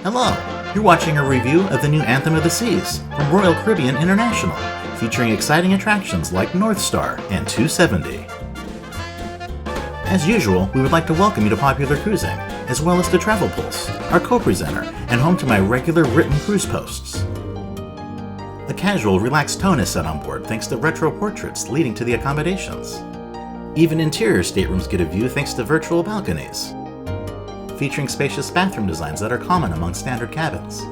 Hello! You're watching a review of the new Anthem of the Seas from Royal Caribbean International, featuring exciting attractions like North Star and 270. As usual, we would like to welcome you to Popular Cruising, as well as to TravelPulse, our co-presenter and home to my regular written cruise posts. A casual, relaxed tone is set on board thanks to retro portraits leading to the accommodations. Even interior staterooms get a view thanks to virtual balconies, featuring spacious bathroom designs that are common among standard cabins.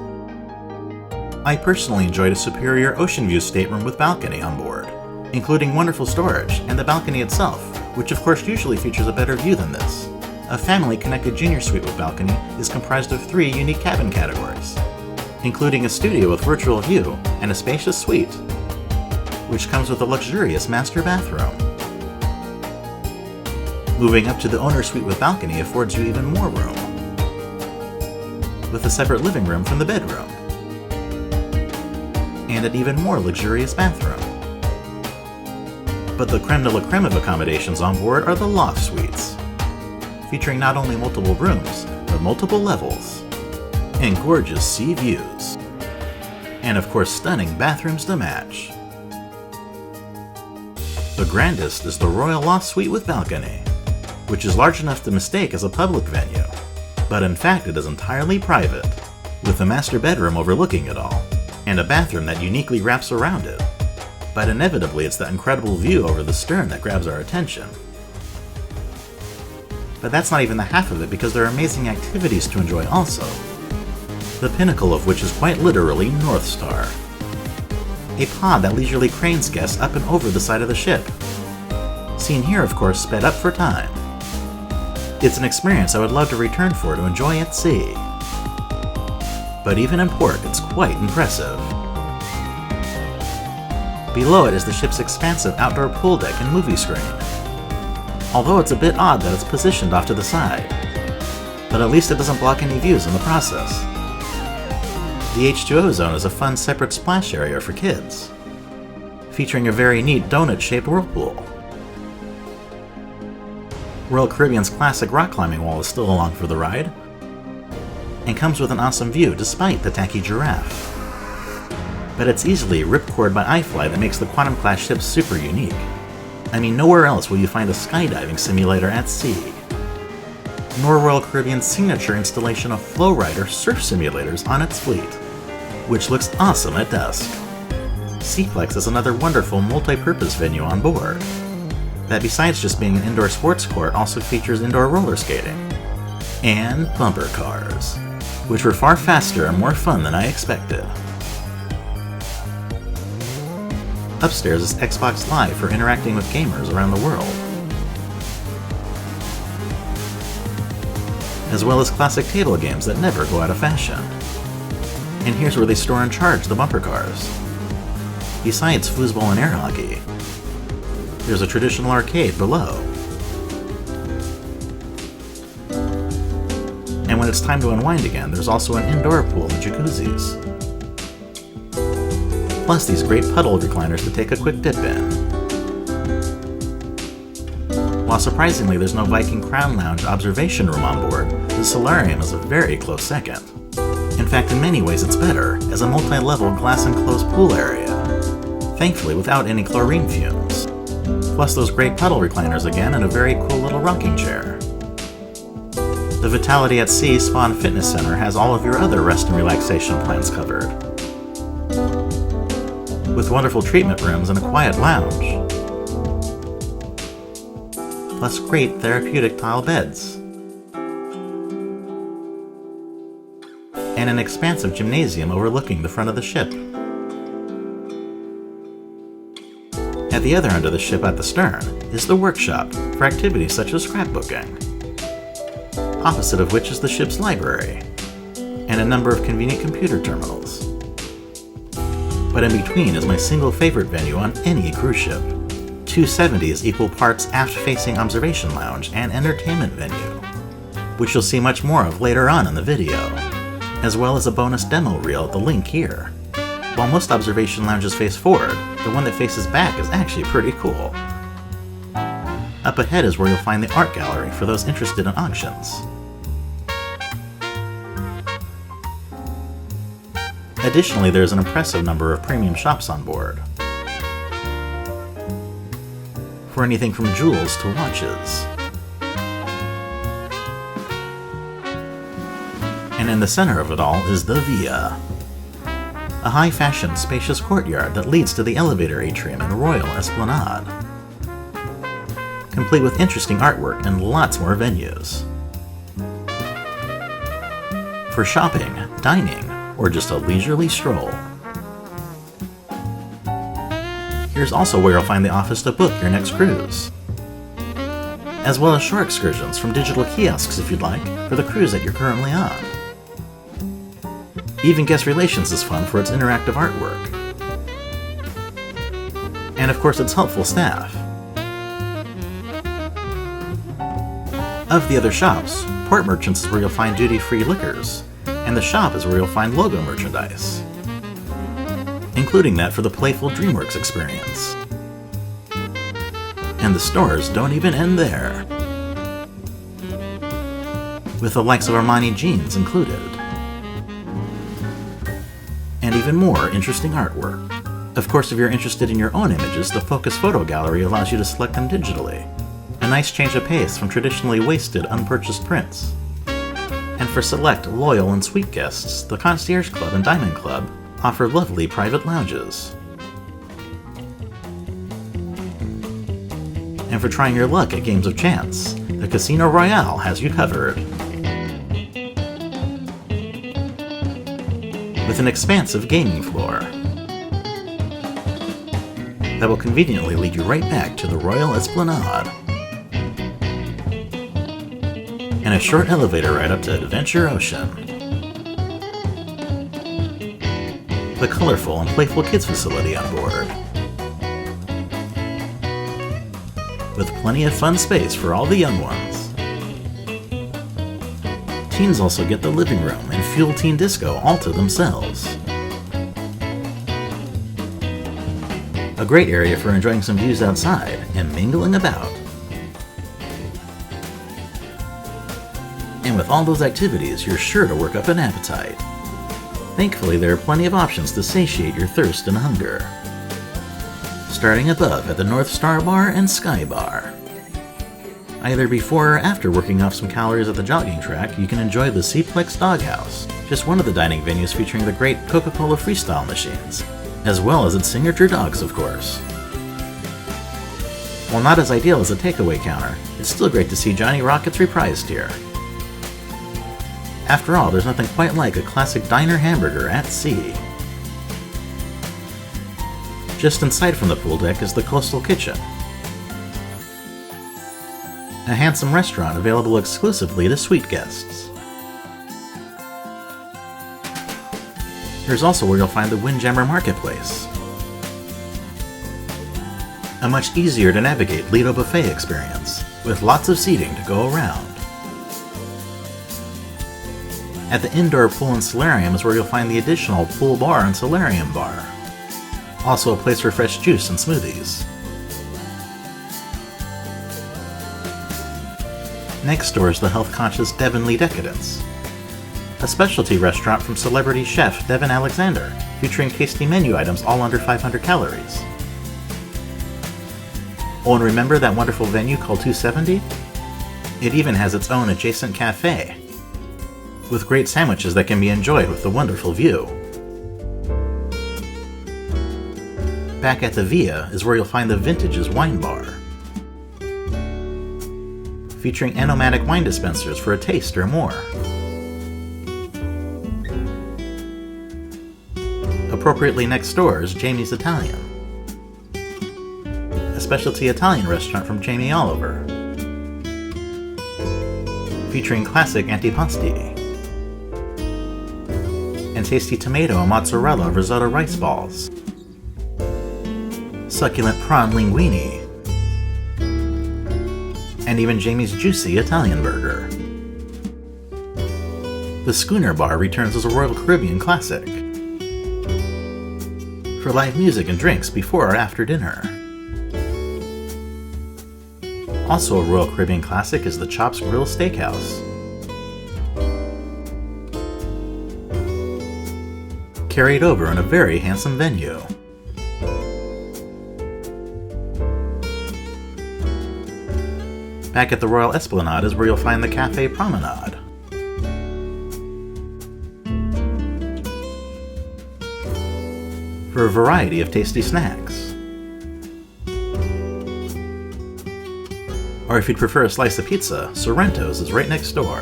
I personally enjoyed a superior ocean view stateroom with balcony on board, including wonderful storage and the balcony itself, which of course usually features a better view than this. A family-connected junior suite with balcony is comprised of 3 unique cabin categories, including a studio with virtual view and a spacious suite, which comes with a luxurious master bathroom. Moving up to the owner suite with balcony affords you even more room, with a separate living room from the bedroom, and an even more luxurious bathroom. But the creme de la creme of accommodations on board are the loft suites, featuring not only multiple rooms, but multiple levels, and gorgeous sea views, and of course stunning bathrooms to match. The grandest is the Royal Loft Suite with balcony, which is large enough to mistake as a public venue, but in fact it is entirely private, with a master bedroom overlooking it all, and a bathroom that uniquely wraps around it. But inevitably it's that incredible view over the stern that grabs our attention. But that's not even the half of it, because there are amazing activities to enjoy also, the pinnacle of which is quite literally North Star, a pod that leisurely cranes guests up and over the side of the ship, seen here of course sped up for time. It's an experience I would love to return for to enjoy at sea. But even in port, it's quite impressive. Below it is the ship's expansive outdoor pool deck and movie screen, although it's a bit odd that it's positioned off to the side, but at least it doesn't block any views in the process. The H2O zone is a fun separate splash area for kids, featuring a very neat donut-shaped whirlpool. Royal Caribbean's classic rock climbing wall is still along for the ride, and comes with an awesome view despite the tacky giraffe. But it's easily ripcord by iFly that makes the Quantum class ship super unique. I mean, nowhere else will you find a skydiving simulator at sea, nor Royal Caribbean's signature installation of Flowrider surf simulators on its fleet, which looks awesome at dusk. Seaplex is another wonderful multi-purpose venue on board, that besides just being an indoor sports court also features indoor roller skating, and bumper cars, which were far faster and more fun than I expected. Upstairs is Xbox Live for interacting with gamers around the world, as well as classic table games that never go out of fashion. And here's where they store and charge the bumper cars. Besides foosball and air hockey, there's a traditional arcade below. And when it's time to unwind again, there's also an indoor pool and jacuzzis. Plus these great puddle recliners to take a quick dip in. While surprisingly there's no Viking Crown Lounge observation room on board, the solarium is a very close second. In fact, in many ways it's better, as a multi-level glass-enclosed pool area, thankfully without any chlorine fumes. Plus those great puddle recliners again and a very cool little rocking chair. The Vitality at Sea Spa and Fitness Center has all of your other rest and relaxation plans covered, with wonderful treatment rooms and a quiet lounge, plus great therapeutic tile beds, and an expansive gymnasium overlooking the front of the ship. At the other end of the ship at the stern is the workshop for activities such as scrapbooking, opposite of which is the ship's library, and a number of convenient computer terminals. But in between is my single favorite venue on any cruise ship. 270 is equal parts aft-facing observation lounge and entertainment venue, which you'll see much more of later on in the video, as well as a bonus demo reel at the link here. While most observation lounges face forward, the one that faces back is actually pretty cool. Up ahead is where you'll find the art gallery for those interested in auctions. Additionally, there's an impressive number of premium shops on board. For anything from jewels to watches. And in the center of it all is the Via, a high-fashion, spacious courtyard that leads to the elevator atrium and Royal Esplanade, complete with interesting artwork and lots more venues. For shopping, dining, or just a leisurely stroll. Here's also where you'll find the office to book your next cruise, as well as shore excursions from digital kiosks if you'd like, for the cruise that you're currently on. Even Guest Relations is fun for its interactive artwork. And of course its helpful staff. Of the other shops, Port Merchants is where you'll find duty-free liquors, and the shop is where you'll find logo merchandise, including that for the playful DreamWorks experience. And the stores don't even end there, with the likes of Armani jeans included. And even more interesting artwork. Of course, if you're interested in your own images, the Focus Photo Gallery allows you to select them digitally. A nice change of pace from traditionally wasted, unpurchased prints. And for select, loyal, and sweet guests, the Concierge Club and Diamond Club offer lovely private lounges. And for trying your luck at games of chance, the Casino Royale has you covered, with an expansive gaming floor that will conveniently lead you right back to the Royal Esplanade, and a short elevator ride up to Adventure Ocean, the colorful and playful kids facility on board, with plenty of fun space for all the young ones. Teens also get the living room and Fuel Teen Disco all to themselves. A great area for enjoying some views outside and mingling about. And with all those activities, you're sure to work up an appetite. Thankfully, there are plenty of options to satiate your thirst and hunger. Starting above at the North Star Bar and Sky Bar. Either before or after working off some calories at the jogging track, you can enjoy the Seaplex Doghouse, just one of the dining venues featuring the great Coca-Cola Freestyle machines, as well as its signature dogs, of course. While not as ideal as a takeaway counter, it's still great to see Johnny Rockets reprised here. After all, there's nothing quite like a classic diner hamburger at sea. Just in sight from the pool deck is the Coastal Kitchen, a handsome restaurant available exclusively to suite guests. Here's also where you'll find the Windjammer Marketplace, a much easier to navigate Lido buffet experience, with lots of seating to go around. At the indoor pool and solarium is where you'll find the additional pool bar and solarium bar, also a place for fresh juice and smoothies. Next door is the health-conscious Devonly Decadence, a specialty restaurant from celebrity chef Devon Alexander, featuring tasty menu items all under 500 calories. Oh, and remember that wonderful venue called 270? It even has its own adjacent cafe, with great sandwiches that can be enjoyed with the wonderful view. Back at the Via is where you'll find the Vintages Wine Bar, featuring Anomatic wine dispensers for a taste or more. Appropriately next door is Jamie's Italian, a specialty Italian restaurant from Jamie Oliver, featuring classic antipasti and tasty tomato and mozzarella risotto rice balls, succulent prawn linguine, and even Jamie's juicy Italian burger. The Schooner Bar returns as a Royal Caribbean classic, for live music and drinks before or after dinner. Also a Royal Caribbean classic is the Chops Grill Steakhouse. carried over in a very handsome venue. Back at the Royal Esplanade is where you'll find the Café Promenade. For a variety of tasty snacks. Or if you'd prefer a slice of pizza, Sorrento's is right next door,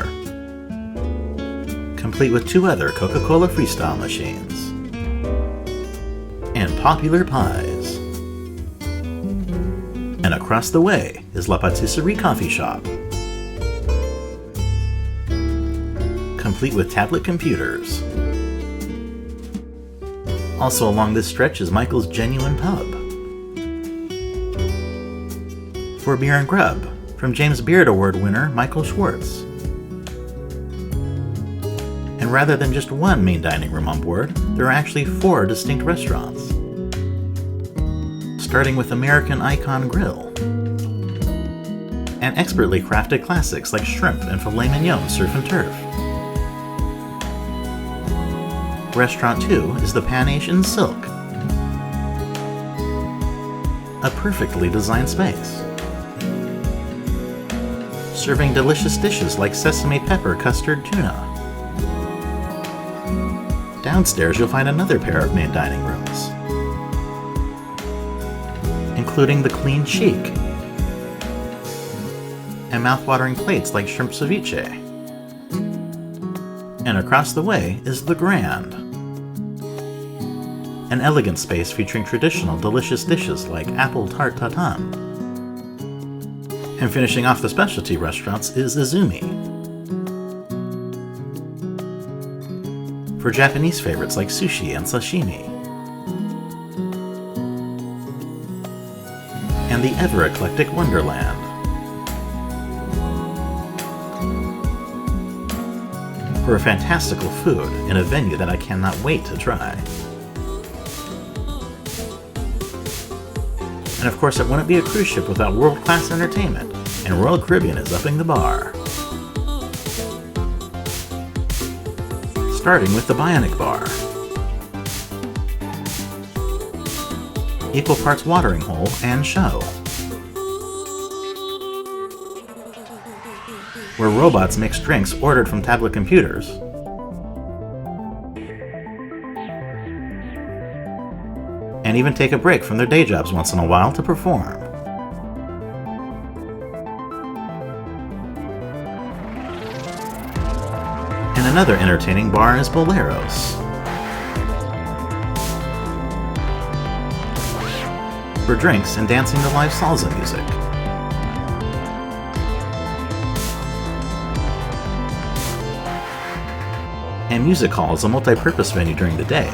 complete with 2 other Coca-Cola Freestyle machines. And popular pies. And across the way is La Patisserie Coffee Shop, complete with tablet computers. Also along this stretch is Michael's Genuine Pub. For beer and grub, from James Beard Award winner Michael Schwartz. And rather than just one main dining room on board, there are actually 4 distinct restaurants. Starting with American Icon Grill. And expertly crafted classics like shrimp and filet mignon surf and turf. Restaurant 2 is the Pan Asian Silk, a perfectly designed space, serving delicious dishes like sesame pepper custard tuna. Downstairs you'll find another pair of main dining rooms, including the Clean Chic and mouthwatering plates like shrimp ceviche. And across the way is the Grand, an elegant space featuring traditional delicious dishes like apple tart tatin. And finishing off the specialty restaurants is Izumi, for Japanese favorites like sushi and sashimi. And the ever-eclectic Wonderland, for fantastical food in a venue that I cannot wait to try. And of course, it wouldn't be a cruise ship without world-class entertainment, and Royal Caribbean is upping the bar. Starting with the Bionic Bar. Equal parts watering hole and show, where robots mix drinks ordered from tablet computers, and even take a break from their day jobs once in a while to perform. And another entertaining bar is Boleros, for drinks and dancing to live salsa music. And Music Hall is a multi-purpose venue during the day,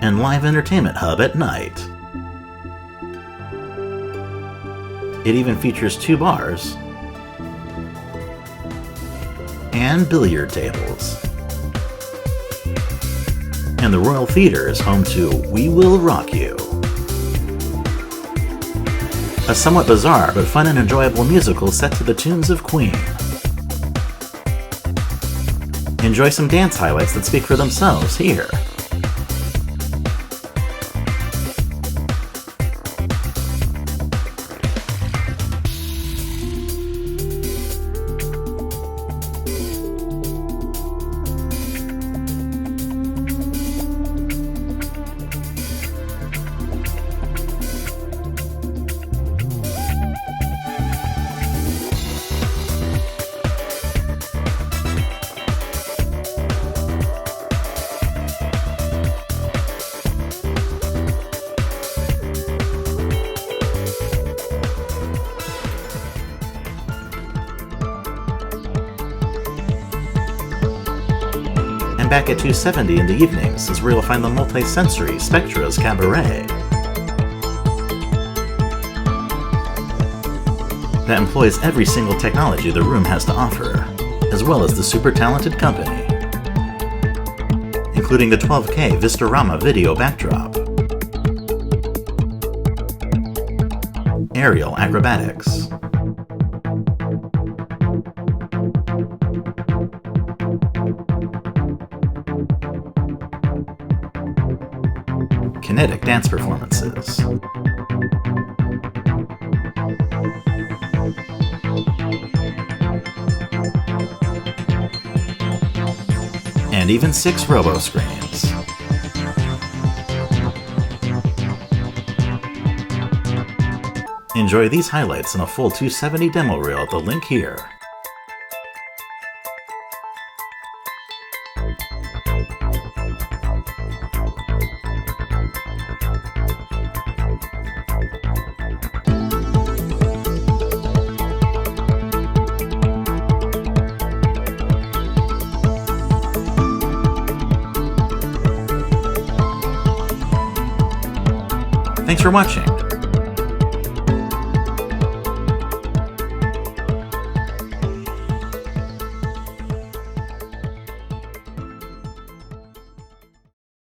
and live entertainment hub at night. It even features 2 bars and billiard tables. And the Royal Theatre is home to We Will Rock You, a somewhat bizarre but fun and enjoyable musical set to the tunes of Queen. Enjoy some dance highlights that speak for themselves here. And back at 270 in the evenings is where you'll find the multi-sensory Spectra's Cabaret, that employs every single technology the room has to offer, as well as the super talented company, including the 12K Vistarama video backdrop, aerial acrobatics, kinetic dance performances. And even 6 robo screens. Enjoy these highlights in a full 270 demo reel at the link here. Thanks for watching.